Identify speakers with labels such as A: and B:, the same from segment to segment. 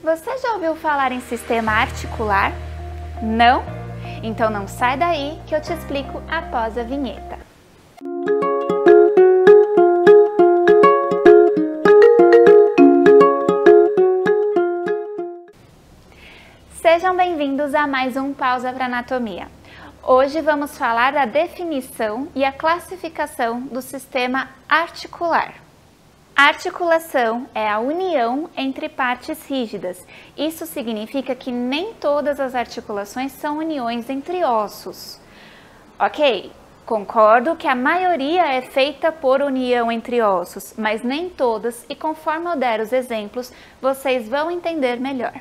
A: Você já ouviu falar em sistema articular? Não? Então não sai daí que eu te explico após a vinheta. Sejam bem-vindos a mais um Pausa para Anatomia. Hoje vamos falar da definição e a classificação do sistema articular. A articulação é a união entre partes rígidas. Isso significa que nem todas as articulações são uniões entre ossos. Ok, concordo que a maioria é feita por união entre ossos, mas nem todas, e conforme eu der os exemplos, vocês vão entender melhor.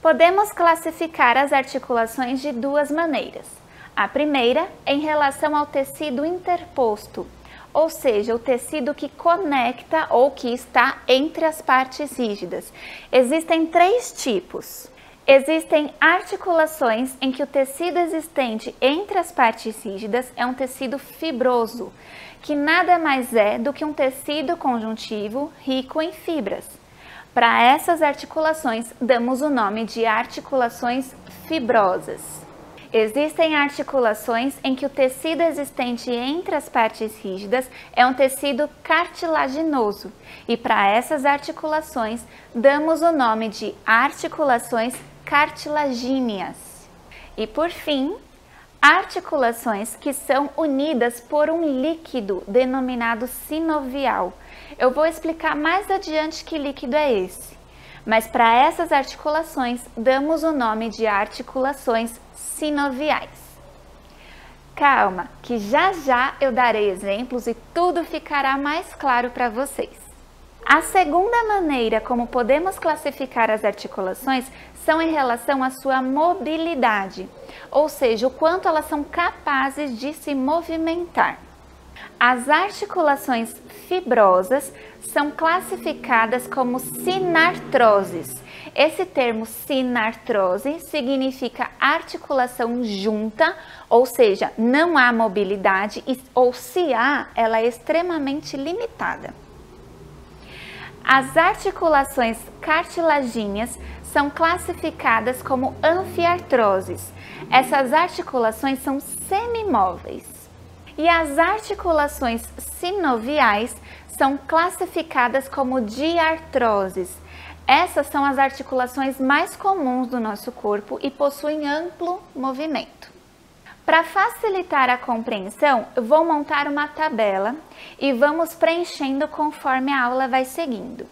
A: Podemos classificar as articulações de duas maneiras. A primeira, em relação ao tecido interposto, ou seja, o tecido que conecta ou que está entre as partes rígidas. Existem três tipos. Existem articulações em que o tecido existente entre as partes rígidas é um tecido fibroso, que nada mais é do que um tecido conjuntivo rico em fibras. Para essas articulações, damos o nome de articulações fibrosas. Existem articulações em que o tecido existente entre as partes rígidas é um tecido cartilaginoso, e para essas articulações damos o nome de articulações cartilagíneas. E por fim, articulações que são unidas por um líquido denominado sinovial. Eu vou explicar mais adiante que líquido é esse. Mas para essas articulações, damos o nome de articulações sinoviais. Calma, que já já eu darei exemplos e tudo ficará mais claro para vocês. A segunda maneira como podemos classificar as articulações são em relação à sua mobilidade, ou seja, o quanto elas são capazes de se movimentar. As articulações fibrosas são classificadas como sinartroses. Esse termo sinartrose significa articulação junta, ou seja, não há mobilidade, ou se há, ela é extremamente limitada. As articulações cartilagíneas são classificadas como anfiartroses. Essas articulações são semimóveis. E as articulações sinoviais são classificadas como diartroses. Essas são as articulações mais comuns do nosso corpo e possuem amplo movimento. Para facilitar a compreensão, eu vou montar uma tabela e vamos preenchendo conforme a aula vai seguindo.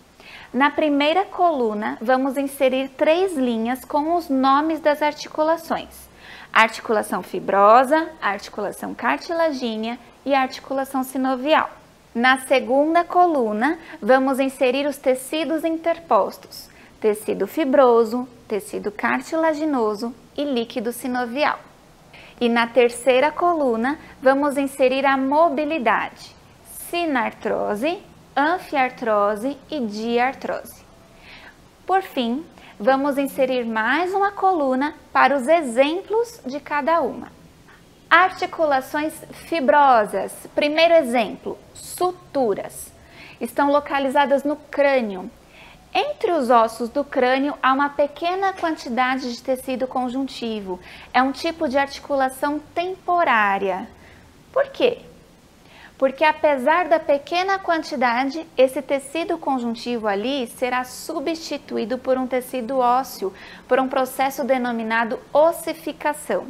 A: Na primeira coluna, vamos inserir 3 linhas com os nomes das articulações. Articulação fibrosa, articulação cartilagínea e articulação sinovial. Na segunda coluna, vamos inserir os tecidos interpostos, tecido fibroso, tecido cartilaginoso e líquido sinovial. E na terceira coluna, vamos inserir a mobilidade, sinartrose, anfiartrose e diartrose. Por fim, vamos inserir mais uma coluna para os exemplos de cada uma. Articulações fibrosas. Primeiro exemplo, suturas. Estão localizadas no crânio. Entre os ossos do crânio há uma pequena quantidade de tecido conjuntivo. É um tipo de articulação temporária. Por quê? Porque apesar da pequena quantidade, esse tecido conjuntivo ali será substituído por um tecido ósseo, por um processo denominado ossificação.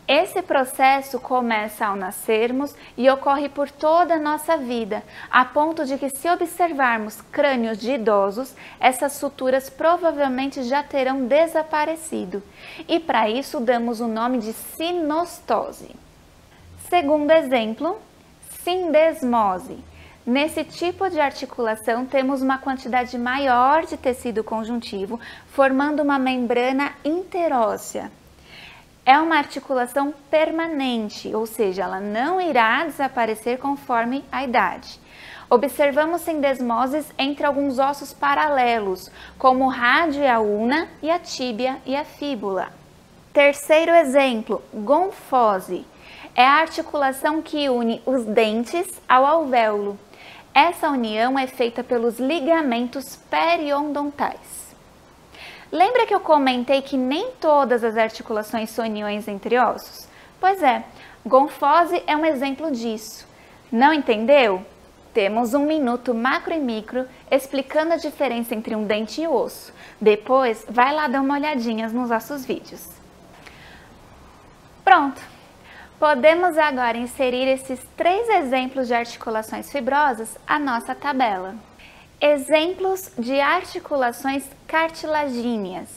A: Esse processo começa ao nascermos e ocorre por toda a nossa vida, a ponto de que, se observarmos crânios de idosos, essas suturas provavelmente já terão desaparecido. E para isso damos o nome de sinostose. Segundo exemplo, sindesmose. Nesse tipo de articulação temos uma quantidade maior de tecido conjuntivo, formando uma membrana interóssea. É uma articulação permanente, ou seja, ela não irá desaparecer conforme a idade. Observamos sindesmoses entre alguns ossos paralelos, como o rádio e a una, e a tíbia e a fíbula. Terceiro exemplo, gonfose. É a articulação que une os dentes ao alvéolo. Essa união é feita pelos ligamentos periodontais. Lembra que eu comentei que nem todas as articulações são uniões entre ossos? Pois é, gonfose é um exemplo disso. Não entendeu? Temos um minuto macro e micro explicando a diferença entre um dente e osso. Depois, vai lá dar uma olhadinha nos nossos vídeos. Pronto! Podemos agora inserir esses 3 exemplos de articulações fibrosas à nossa tabela. Exemplos de articulações cartilagíneas.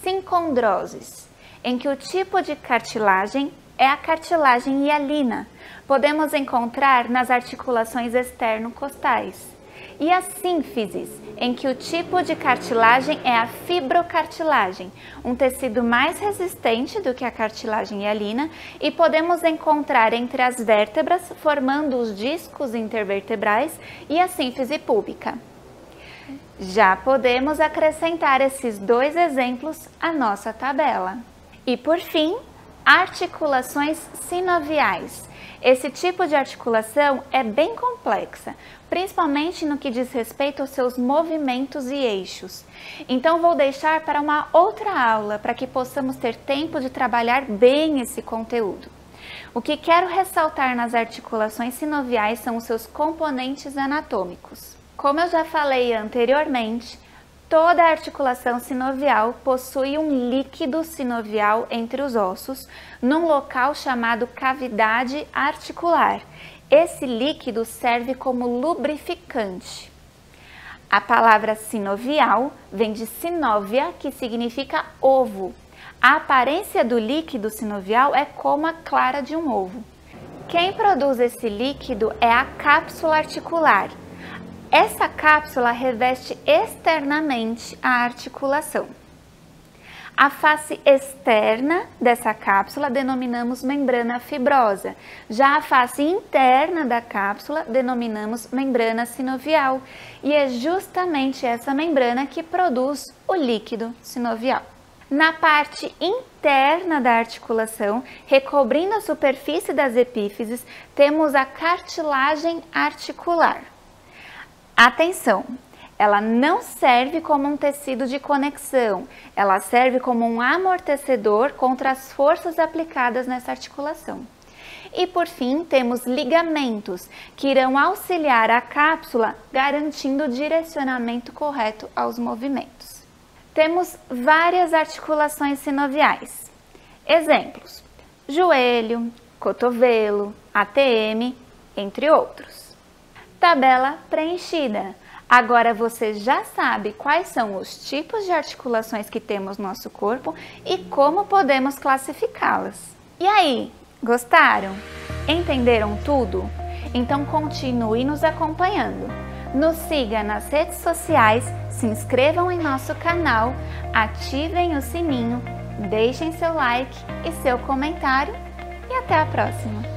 A: Sincondroses, em que o tipo de cartilagem é a cartilagem hialina. Podemos encontrar nas articulações externo-costais. E as sínfises, em que o tipo de cartilagem é a fibrocartilagem, um tecido mais resistente do que a cartilagem hialina, e podemos encontrar entre as vértebras, formando os discos intervertebrais e a sínfise púbica. Já podemos acrescentar esses 2 exemplos à nossa tabela. E por fim, articulações sinoviais. Esse tipo de articulação é bem complexa, principalmente no que diz respeito aos seus movimentos e eixos. Então vou deixar para uma outra aula para que possamos ter tempo de trabalhar bem esse conteúdo. O que quero ressaltar nas articulações sinoviais são os seus componentes anatômicos. Como eu já falei anteriormente, toda articulação sinovial possui um líquido sinovial entre os ossos, num local chamado cavidade articular. Esse líquido serve como lubrificante. A palavra sinovial vem de sinovia, que significa ovo. A aparência do líquido sinovial é como a clara de um ovo. Quem produz esse líquido é a cápsula articular. Essa cápsula reveste externamente a articulação. A face externa dessa cápsula denominamos membrana fibrosa. Já a face interna da cápsula denominamos membrana sinovial. E é justamente essa membrana que produz o líquido sinovial. Na parte interna da articulação, recobrindo a superfície das epífises, temos a cartilagem articular. Atenção! Ela não serve como um tecido de conexão, ela serve como um amortecedor contra as forças aplicadas nessa articulação. E por fim, temos ligamentos, que irão auxiliar a cápsula, garantindo o direcionamento correto aos movimentos. Temos várias articulações sinoviais. Exemplos: joelho, cotovelo, ATM, entre outros. Tabela preenchida. Agora você já sabe quais são os tipos de articulações que temos no nosso corpo e como podemos classificá-las. E aí, gostaram? Entenderam tudo? Então continue nos acompanhando. Nos siga nas redes sociais, se inscrevam em nosso canal, ativem o sininho, deixem seu like e seu comentário e até a próxima!